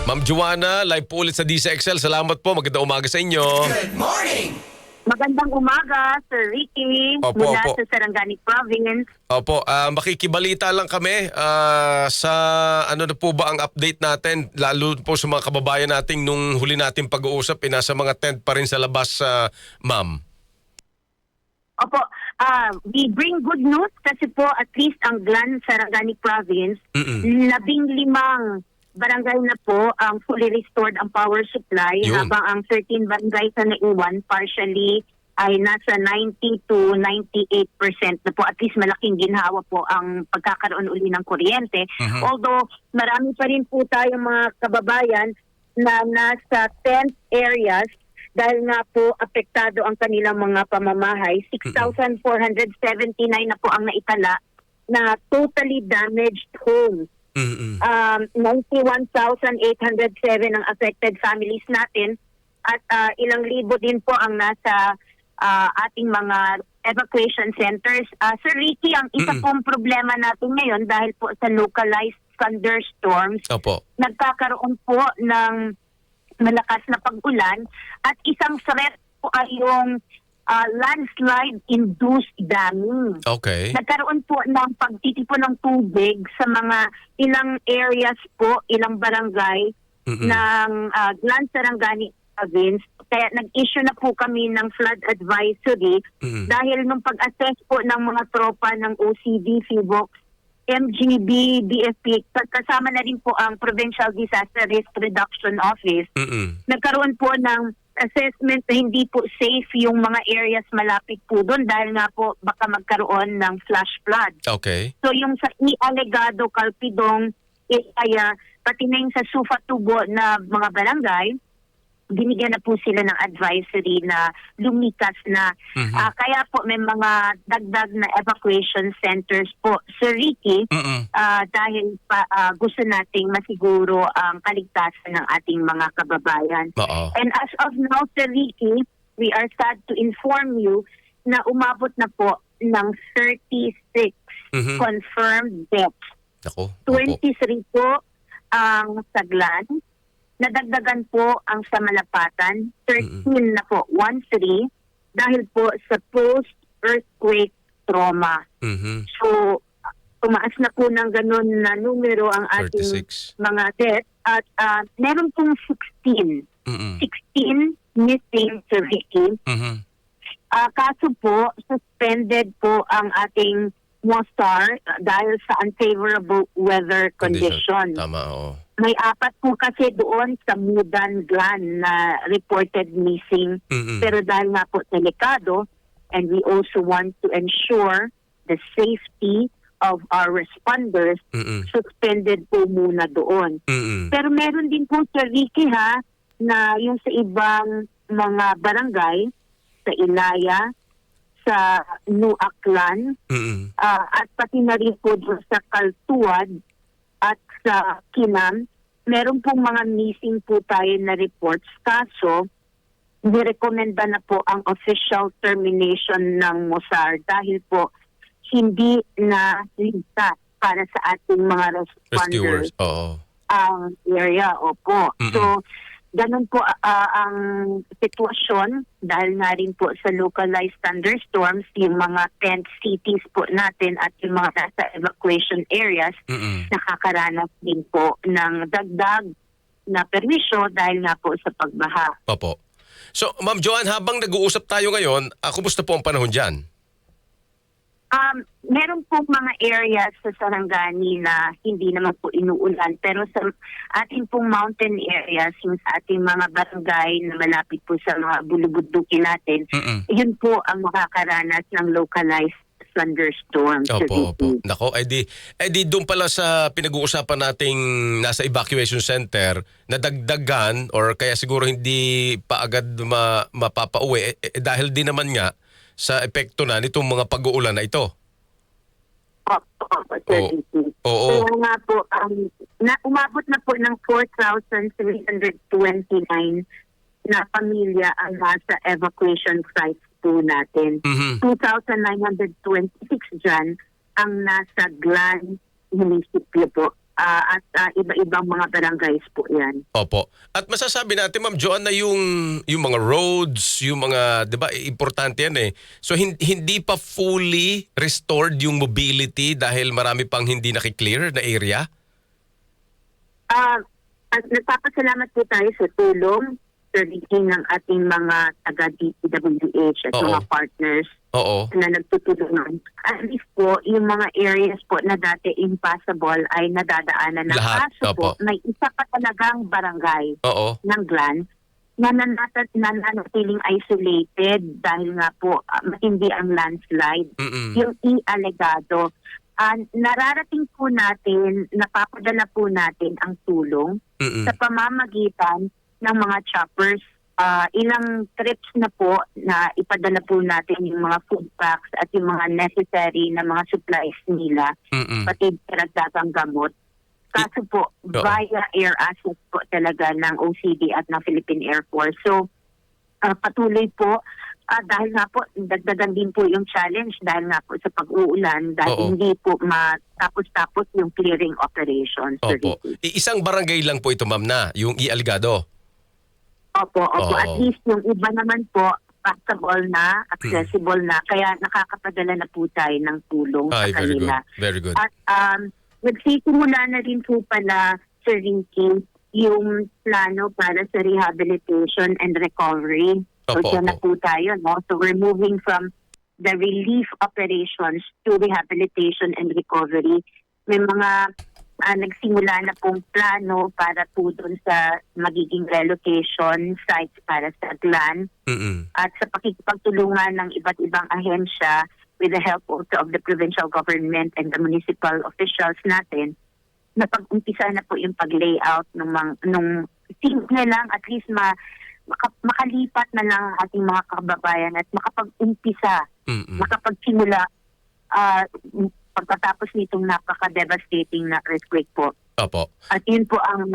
Ma'am Joanna, live po ulit sa DCXL. Salamat po. Magandang umaga sa inyo. Good morning! Magandang umaga, Sir Ricky, Opo, mula opo. sa Sarangani Province. Opo, makikibalita lang kami sa ano na po ba ang update natin, lalo po sa mga kababayan nating nung huli nating pag-uusap, nasa mga tent pa rin sa labas, ma'am. Opo, we bring good news kasi po at least ang GLAN Sarangani Province, 15 barangay na po ang fully restored ang power supply, Yun. habang ang 13 barangay sa naiwan partially ay nasa 90 to 98% na po. At least malaking ginhawa po ang pagkakaroon uli ng kuryente. Although marami pa rin po tayong mga kababayan na nasa tent areas dahil nga po apektado ang kanilang mga pamamahay. 6,479 na po ang naitala na totally damaged homes. 91,807 ang affected families natin at ilang libo din po ang nasa ating mga evacuation centers. Sir Ricky, ang isa pong problema natin ngayon dahil po sa localized thunderstorms, Opo. nagkakaroon po ng malakas na pag-ulan at isang threat po ay yung landslide-induced damming. Okay. Nagkaroon po ng pagtitipon ng tubig sa mga ilang areas po, ilang barangay ng GLAN Sarangani Province. Kaya nag-issue na po kami ng flood advisory dahil nung pag-assess po ng mga tropa ng OCD, FIVOX, MGB, BFP, kasama na rin po ang Provincial Disaster Risk Reduction Office, nagkaroon po ng assessment na hindi po safe yung mga areas malapit po doon dahil nga po baka magkaroon ng flash flood. Okay. So yung sa Alegado, Calpidong, Isaya, pati na yung sa Sufa Tubo na mga barangay, binigyan na po sila ng advisory na lumikas na. Kaya po may mga dagdag na evacuation centers po, Sir Ricky, dahil gusto nating masiguro ang kaligtasan ng ating mga kababayan. Oo. And as of now, Sir Ricky, we are sad to inform you na umabot na po ng 36 confirmed deaths. Ako. 23 po ang sa GLAN. Nadagdagan po ang sa Malapatan, 13 na po, 13, dahil po sa post-earthquake trauma. So, tumaas na po ng ganun na numero ang ating 36. mga deaths at meron pong 16 missing, Sir Ricky. Kaso po, suspended po ang ating MOSTAR dahil sa unfavorable weather condition. Tama, oo. May 4 po kasi doon sa Mudan GLAN na reported missing. Pero dahil nga po delikado, and we also want to ensure the safety of our responders, suspended po muna doon. Pero meron din po, Sir Ricky, na yung sa ibang mga barangay, sa Ilaya, sa Nuaklan, at pati na rin po doon sa Kaltuad at sa Kinam, meron pong mga missing po tayo na reports. Kaso, nirekomenda na po ang official termination ng MOSAR dahil po hindi na ligtas para sa ating mga responders Rescuers, oo. ang area. Opo. So, ganun po ang sitwasyon dahil nga rin po sa localized thunderstorms, yung mga tent cities po natin at yung mga nasa evacuation areas, nakakaranas din po ng dagdag na permisyo dahil nga po sa pagbaha. Opo. So, Ma'am Joanne, habang nag-uusap tayo ngayon, kumusta po ang panahon dyan? Meron po mga areas sa Sarangani na hindi naman po inuulan, pero sa ating pong mountain areas, yung sa ating mga barangay na malapit po sa mga bulubuddukin natin, yun po ang makakaranas ng localized thunderstorms. Opo, opo. Nako, di doon pala sa pinag-uusapan nating nasa evacuation center, nadagdagan or kaya siguro hindi pa agad mapapauwi dahil din naman nga sa epekto na nitong mga pag-uulan na ito. Oo. Kaya nga po, umabot na po ng 4,329 na pamilya ang nasa evacuation sites po natin. 2,926 dyan ang nasa GLAN munisipyo po. at iba-ibang mga barangays po yan. Opo. At masasabi natin, Ma'am Joan, na yung mga roads, yung mga, di ba, importante yan eh. So hindi pa fully restored yung mobility dahil marami pang hindi nakiklear na area? At nagpapasalamat po tayo sa tulong, Sir Ricky, ng ating mga taga-DPWH at Oo. mga partners Oo. na nagtutulungan. At least po, yung mga areas po na dati impassable ay nadadaanan na. Lahat, Kaso po, opo. may isa pa talagang barangay Oo. ng Glan na nananatiling isolated dahil nga po matindi ang landslide. Mm-mm. Yung Alegado. Nararating po natin, napapadala po natin ang tulong Mm-mm. sa pamamagitan ng mga choppers. Ilang trips na po na ipadala po natin yung mga food packs at yung mga necessary na mga supplies nila, Mm-mm. pati karagdagang gamot. Kaso po, via air assets po talaga ng OCD at ng Philippine Air Force. So, patuloy po, dahil nga po, dagdagan din po yung challenge dahil nga po sa pag-uulan, dahil Oo. hindi po matapos-tapos yung clearing operations. Sir Opo. Ricky. Isang barangay lang po ito, Ma'am, na yung Algado. Opo. Oo. At least yung iba naman po, passable na, accessible na, kaya nakakapadala na po tayo ng tulong Ay, sa very good. kanila. Very good. At nagsisimula na rin po pala, Sir Ricky, yung plano para sa rehabilitation and recovery. So Opo, dyan na opo. po tayo. No? So we're moving from the relief operations to rehabilitation and recovery. May mga nagsimula na pong plano para po dun sa magiging relocation sites para sa Glan. Mm-mm. At sa pakikipagtulungan ng iba't ibang ahensya with the help also of the provincial government and the municipal officials natin, na pag-umpisa na po yung pag-layout nung simple lang, at least makalipat na lang ang ating mga kababayan at makapag-umpisa, Mm-mm. makapagsimula pagkatapos nitong napaka-devastating na earthquake po. Opo. At yun po ang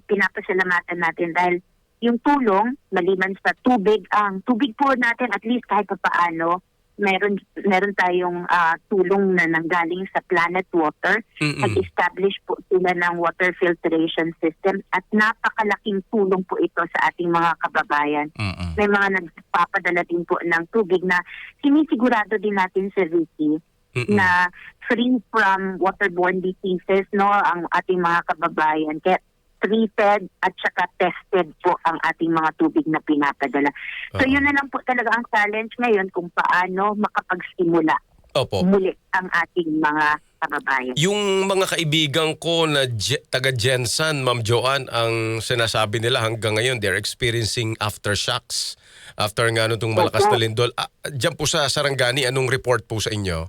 pinapasalamatan natin dahil yung tulong, maliban sa tubig, ang tubig po natin at least kahit pa paano, meron tayong tulong na nanggaling sa Planet Water. Mm-mm. Nag-establish po sila ng water filtration system at napakalaking tulong po ito sa ating mga kababayan. Mm-mm. May mga nagpapadala din po ng tubig na sinisigurado din natin sa Ricky Mm-mm. na free from waterborne diseases, no, ang ating mga kababayan. Kaya treated at saka tested po ang ating mga tubig na pinapadala. So Oo. yun na lang po talaga ang challenge ngayon kung paano makapagsimula Opo. muli ang ating mga kababayan. Yung mga kaibigan ko na taga Jensan, Ma'am Joan, ang sinasabi nila hanggang ngayon, they're experiencing aftershocks after nga nung malakas na lindol. Diyan po sa Sarangani, anong report po sa inyo?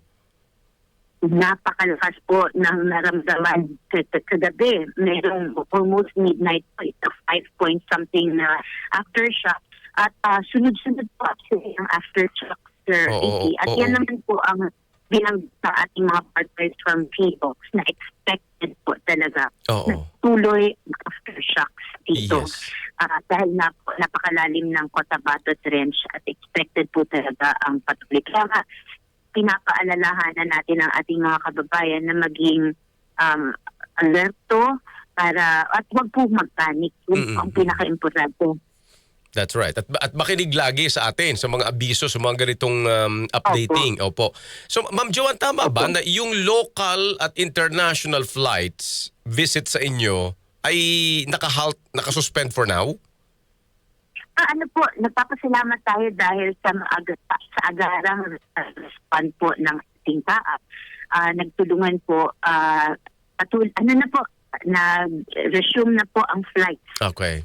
Napakalakas po ng naramdaman kagabi. Mayroong almost midnight po ito, 5 point something na aftershock. At sunod-sunod po actually ang aftershock, Sir Iki. At yan naman po ang bilang sa ating mga partners from PHOX na expected po talaga na tuloy ang aftershocks dito. Yes. Dahil napakalalim ng Cotabato Trench at expected po talaga ang patuloy. Kaya nga, pinapaalalahanan natin ang ating mga kababayan na maging alerto at wag po magpanik. Yun ang pinaka-importante. That's right. At makinig lagi sa atin sa mga abiso, sa mga ganitong updating. Opo. So, Ma'am Joan, tama ba na yung local at international flights visit sa inyo ay nakasuspend for now? Nagpapasalamat tayo dahil sa agarang respond po ng ating taap. Nagtulungan po, nag-resume na po ang flights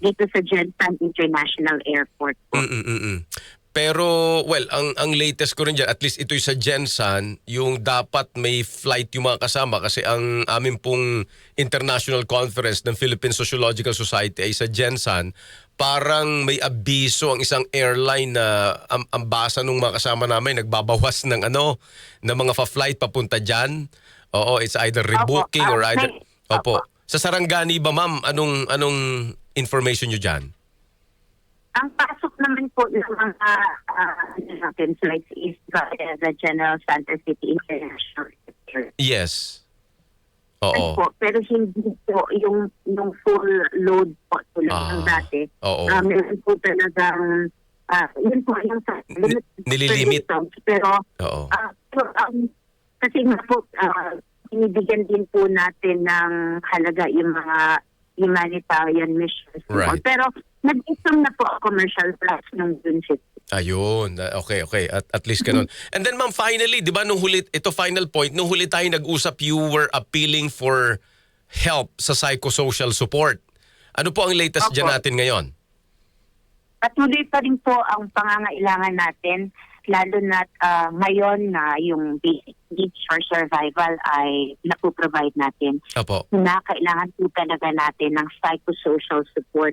dito sa Jensan International Airport po. Pero, well, ang latest ko rin dyan, at least ito'y sa Jensan, yung dapat may flight yung mga kasama kasi ang amin pong international conference ng Philippine Sociological Society ay sa Jensan, parang may abiso ang isang airline na ang basa nung mga kasama namin, nagbabawas ng mga flight papunta dyan. Oo, it's either rebooking or either... Opo. Sa Sarangani ba, ma'am, anong information nyo dyan? Ang pasok naman po ng mga flights is via the General Santa City International Airport. Yes. Oo. po, pero hindi po yung full load po tulad ng dati. Oo. Meron po talagang yun po yung Nililimit. pero Oo. kasi nga po binibigyan din po natin ng halaga yung mga humanitarian missions. Right. Pero nag-isang na po ang commercial class ng June 15. Ayun. Okay. At least ganun. And then ma'am, finally, di ba nung huli, ito final point, nung huli tayo nag-usap, you were appealing for help sa psychosocial support. Ano po ang latest dyan natin ngayon? Patuloy pa rin po ang pangangailangan natin, lalo na ngayon na yung basic needs for survival ay napoprovide natin. Opo. Na kailangan po talaga natin ng psychosocial support.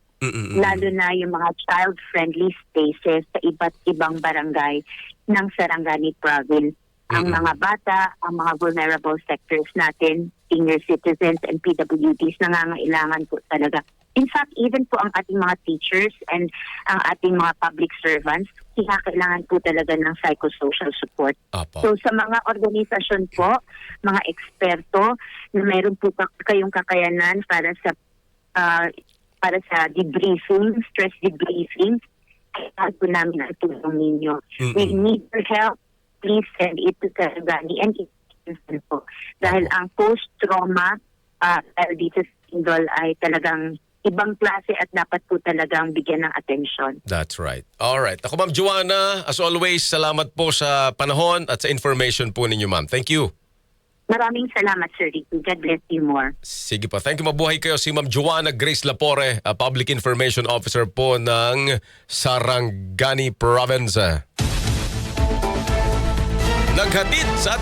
Lalo na yung mga child-friendly spaces sa iba't ibang barangay ng Sarangani Province. Ang mga bata, ang mga vulnerable sectors natin, senior citizens and PWDs, nangangailangan po talaga. In fact, even po ang ating mga teachers and ang ating mga public servants, kailangan po talaga ng psychosocial support. Opo. So sa mga organisasyon po, mga eksperto, na mayroon po kayong kakayanan para sa debriefing, stress debriefing, kailangan po namin ang tulong ninyo. We need your help. Please send it to Sarangani and po. Dahil ang post-trauma dito sa Indol ay talagang ibang klase at dapat po talagang bigyan ng atensyon. That's right. All right. Ako Ma'am Joanna, as always, salamat po sa panahon at sa information po ninyo ma'am. Thank you. Maraming salamat, Sir Ricky. God bless you more. Sige po. Thank you. Mabuhay kayo. Si Ma'am Joanna Grace Lapore, Public Information Officer po ng Sarangani Province. Naghatid sa